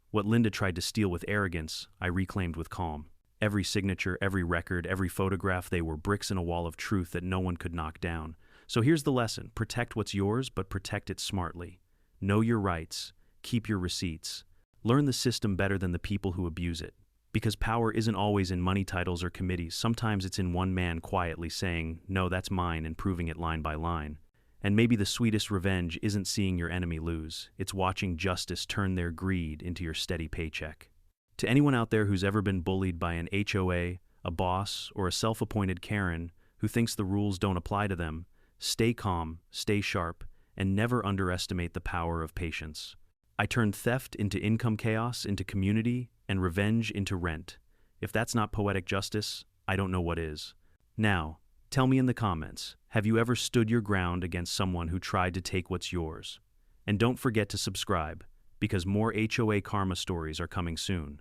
Speaker 1: What Linda tried to steal with arrogance, I reclaimed with calm. Every signature, every record, every photograph, they were bricks in a wall of truth that no one could knock down. So here's the lesson. Protect what's yours, but protect it smartly. Know your rights. Keep your receipts. Learn the system better than the people who abuse it. Because power isn't always in money, titles, or committees. Sometimes it's in one man quietly saying, "No, that's mine," and proving it line by line. And maybe the sweetest revenge isn't seeing your enemy lose. It's watching justice turn their greed into your steady paycheck. To anyone out there who's ever been bullied by an HOA, a boss, or a self-appointed Karen who thinks the rules don't apply to them, stay calm, stay sharp, and never underestimate the power of patience. I turned theft into income chaos, into community, and revenge into rent. If that's not poetic justice, I don't know what is. Now, tell me in the comments, have you ever stood your ground against someone who tried to take what's yours? And don't forget to subscribe, because more HOA karma stories are coming soon.